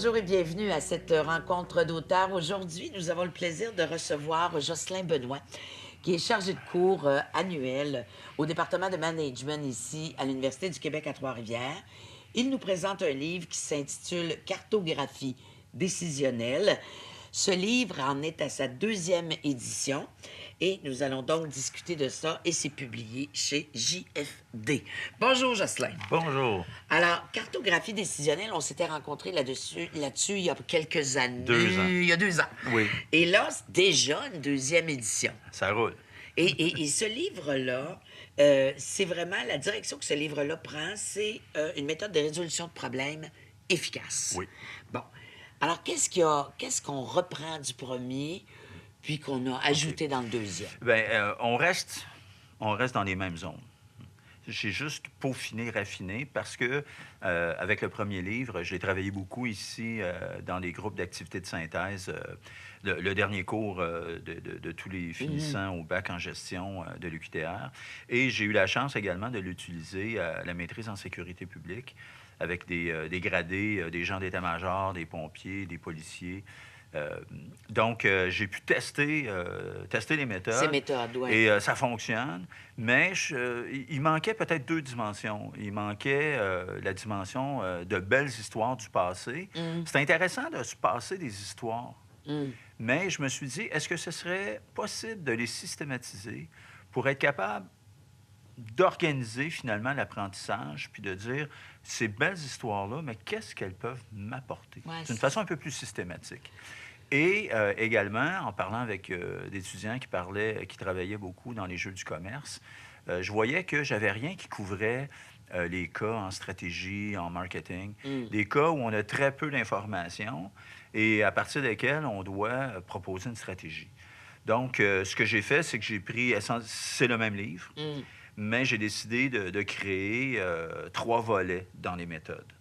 Bonjour et bienvenue à cette rencontre d'auteurs. Aujourd'hui, nous avons le plaisir de recevoir Jocelyn Benoît, qui est chargé de cours annuel au département de management ici à l'Université du Québec à Trois-Rivières. Il nous présente un livre qui s'intitule Cartographie décisionnelle. Ce livre en est à sa deuxième édition et nous allons donc discuter de ça et c'est publié chez JFD. Bonjour Jocelyn. Bonjour. Alors, cartographie décisionnelle, on s'était rencontrés là-dessus il y a quelques années. 2 ans. Il y a 2 ans. Oui. Et là, c'est déjà une deuxième édition. Ça roule. Et ce livre-là, c'est vraiment la direction que ce livre-là prend, c'est une méthode de résolution de problèmes efficace. Oui. Bon. Alors, qu'est-ce qu'on reprend du premier, puis qu'on a ajouté dans le deuxième? Bien, on reste dans les mêmes zones. J'ai juste peaufiné, raffiné, parce que avec le premier livre, j'ai travaillé beaucoup ici dans les groupes d'activités de synthèse. Le dernier cours de tous les finissants au bac en gestion de l'UQTR. Et j'ai eu la chance également de l'utiliser à la maîtrise en sécurité publique avec des gradés, des gens d'état-major, des pompiers, des policiers. Donc, j'ai pu tester les méthodes. Ces méthodes, oui. Et ça fonctionne, mais il manquait peut-être 2 dimensions. Il manquait la dimension de belles histoires du passé. C'est intéressant de se passer des histoires, mais je me suis dit, est-ce que ce serait possible de les systématiser pour être capable d'organiser finalement l'apprentissage, puis de dire, ces belles histoires-là, mais qu'est-ce qu'elles peuvent m'apporter? Ouais, D'une façon un peu plus systématique. Et également, en parlant avec des étudiants qui travaillaient beaucoup dans les jeux du commerce, je voyais que j'avais rien qui couvrait les cas en stratégie, en marketing, des cas où on a très peu d'informations et à partir desquels on doit proposer une stratégie. Donc, ce que j'ai fait, c'est que j'ai pris... C'est le même livre, mais j'ai décidé de créer 3 volets dans les méthodes.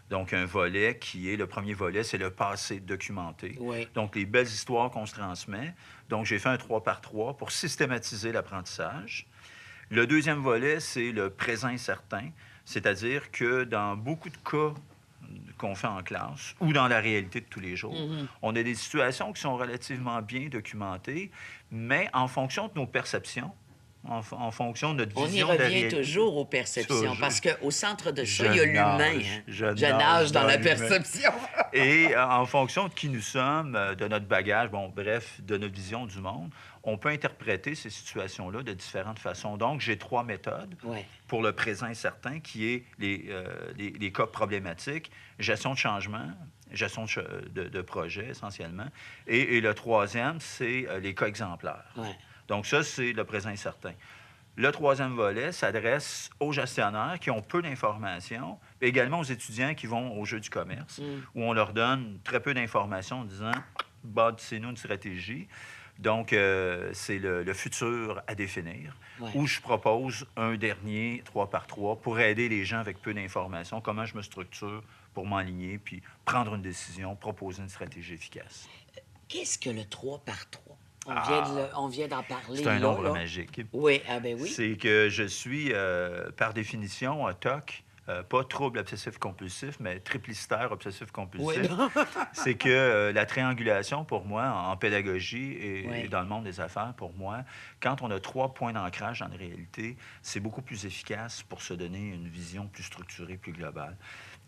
Donc, un volet qui est, le premier volet, c'est le passé documenté. Oui. Donc, les belles histoires qu'on se transmet. Donc, j'ai fait un 3 par 3 pour systématiser l'apprentissage. Le deuxième volet, c'est le présent incertain, c'est-à-dire que dans beaucoup de cas qu'on fait en classe ou dans la réalité de tous les jours, on a des situations qui sont relativement bien documentées, mais en fonction de nos perceptions, en fonction de notre On y vision de la revient réalité. toujours aux perceptions, Toujours. parce qu'au centre de ça, Je il y a l'humain. nage, je Je nage nage dans dans la l'humain. perception. Et en fonction de qui nous sommes, de notre bagage, bon, bref, de notre vision du monde, on peut interpréter ces situations-là de différentes façons. Donc, j'ai 3 méthodes Ouais. pour le présent incertain, qui est les cas problématiques, gestion de changement, gestion de projet essentiellement, et le troisième, c'est les cas exemplaires. Ouais. Donc ça, c'est le présent incertain. Le troisième volet s'adresse aux gestionnaires qui ont peu d'informations, et également aux étudiants qui vont au jeu du commerce, où on leur donne très peu d'informations en disant « bâtissez-nous une stratégie ». Donc, c'est le futur à définir, où je propose un dernier 3 par 3 pour aider les gens avec peu d'informations, comment je me structure pour m'aligner, puis prendre une décision, proposer une stratégie efficace. Qu'est-ce que le 3 par 3? Ah! On vient d'en parler. C'est un là, nombre là. magique. Oui, ah ben oui. C'est que je suis, par définition, un TOC, pas trouble obsessif-compulsif, mais triplicitaire obsessif-compulsif. Oui. C'est que la triangulation, pour moi, en pédagogie et Oui. dans le monde des affaires, pour moi, quand on a 3 points d'ancrage dans la réalité, c'est beaucoup plus efficace pour se donner une vision plus structurée, plus globale.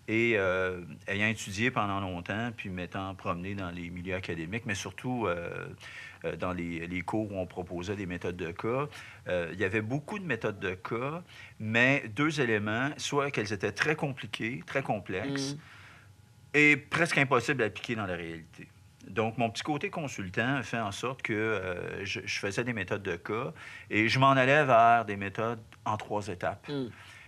Et ayant étudié pendant longtemps, puis m'étant promené dans les milieux académiques, mais surtout dans les cours où on proposait des méthodes de cas, il y avait beaucoup de méthodes de cas, mais 2 éléments, soit qu'elles étaient très compliquées, très complexes, et presque impossibles à appliquer dans la réalité. Donc, mon petit côté consultant a fait en sorte que je faisais des méthodes de cas et je m'en allais vers des méthodes en 3 étapes.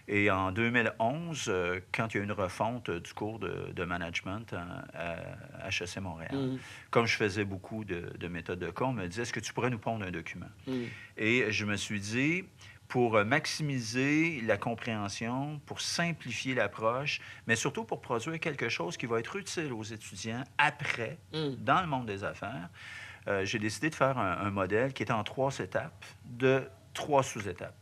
Et en 2011, quand il y a eu une refonte du cours de management à HEC Montréal, comme je faisais beaucoup de méthodes de cas, on me disait, est-ce que tu pourrais nous pondre un document? Et je me suis dit, pour maximiser la compréhension, pour simplifier l'approche, mais surtout pour produire quelque chose qui va être utile aux étudiants après, dans le monde des affaires, j'ai décidé de faire un modèle qui était en 3 étapes, de 3 sous-étapes.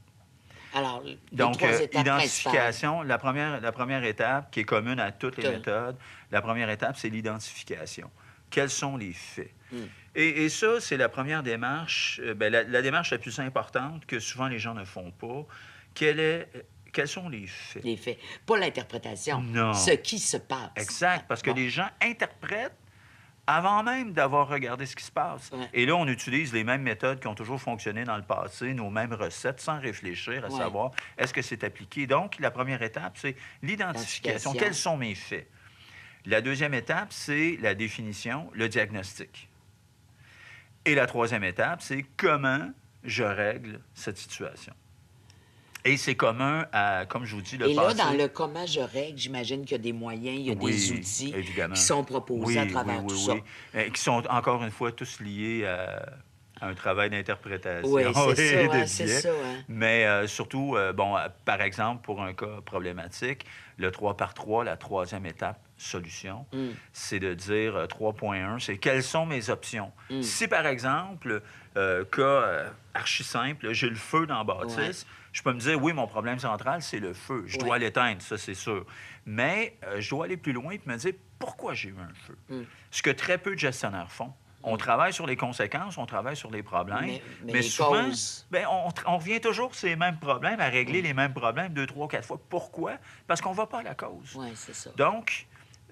Alors, les Donc, 3 étapes principales. identification, la première étape qui est commune à toutes les Tout. méthodes, la première étape, c'est l'identification. Quels sont les faits? Mm. Et ça, c'est la première démarche, la démarche la plus importante que souvent les gens ne font pas. Quels sont les faits? Les faits. Pas l'interprétation. Non. Ce qui se passe. Exact, parce que Bon. les gens interprètent avant même d'avoir regardé ce qui se passe. Ouais. Et là, on utilise les mêmes méthodes qui ont toujours fonctionné dans le passé, nos mêmes recettes, sans réfléchir à Ouais. savoir est-ce que c'est appliqué. Donc, la première étape, c'est l'identification. L'identification. Quels sont mes faits? La deuxième étape, c'est la définition, le diagnostic. Et la troisième étape, c'est comment je règle cette situation. Et c'est commun à, comme je vous dis, le Et là, passé. dans le comment je règle, j'imagine qu'il y a des moyens, il y a Oui, des outils évidemment. qui sont proposés à travers tout ça. Qui sont encore une fois tous liés à un travail d'interprétation. Oui, c'est et ça, de hein, c'est biais. ça. Hein. Mais surtout, par exemple, pour un cas problématique, le 3 par 3, la troisième étape, solution, c'est de dire 3.1, c'est quelles sont mes options. Si, par exemple, cas archi simple, j'ai le feu dans la bâtisse, je peux me dire, oui, mon problème central, c'est le feu. Je dois l'éteindre, ça, c'est sûr. Mais je dois aller plus loin et me dire, pourquoi j'ai eu un feu? Ce que très peu de gestionnaires font. On travaille sur les conséquences, on travaille sur les problèmes, Mais les souvent, causes... on revient toujours sur ces mêmes problèmes, à régler les mêmes problèmes 2, 3, 4 fois. Pourquoi? Parce qu'on ne va pas à la cause. Oui, c'est ça. Donc,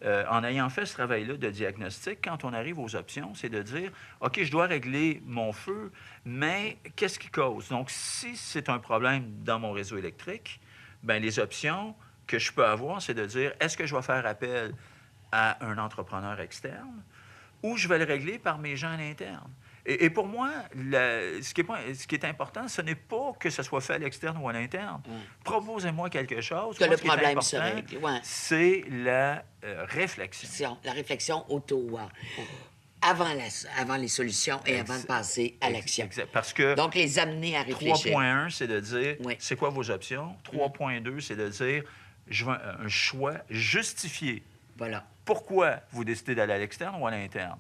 en ayant fait ce travail-là de diagnostic, quand on arrive aux options, c'est de dire, OK, je dois régler mon feu, mais qu'est-ce qui cause? Donc, si c'est un problème dans mon réseau électrique, bien, les options que je peux avoir, c'est de dire, est-ce que je vais faire appel à un entrepreneur externe ou je vais le régler par mes gens à l'interne? Et pour moi, ce qui est important, ce n'est pas que ce soit fait à l'externe ou à l'interne. Proposez-moi quelque chose. Que Moi, le ce qui est problème se important, règle. Ouais. c'est la réflexion. La réflexion auto, avant les solutions et avant de passer à l'action. Exact. Parce que Donc, les amener à réfléchir. 3.1, c'est de dire, Oui. c'est quoi vos options? 3.2, c'est de dire, je veux un choix justifié. Voilà. Pourquoi vous décidez d'aller à l'externe ou à l'interne?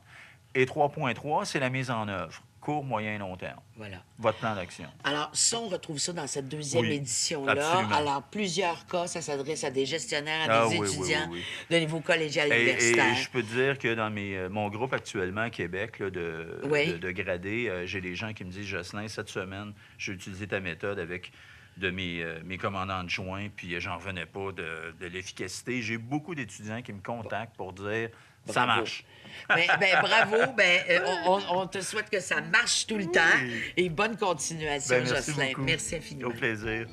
Et 3.3, c'est la mise en œuvre, court, moyen et long terme. Voilà. Votre plan d'action. Alors, ça, on retrouve ça dans cette deuxième Oui, édition-là. absolument. Alors, plusieurs cas, ça s'adresse à des gestionnaires, Ah à des oui, étudiants oui. de niveau collégial Et universitaire. je peux te dire que dans mon groupe actuellement à Québec là, Oui. de gradés, j'ai des gens qui me disent, Jocelyn, cette semaine, j'ai utilisé ta méthode avec mes commandants de joint, puis j'en revenais pas de l'efficacité. J'ai beaucoup d'étudiants qui me contactent pour dire, ça Bravo. marche. Bravo. On te souhaite que ça marche tout le temps. Et bonne continuation, Merci Jocelyn. beaucoup. Merci infiniment. Au plaisir.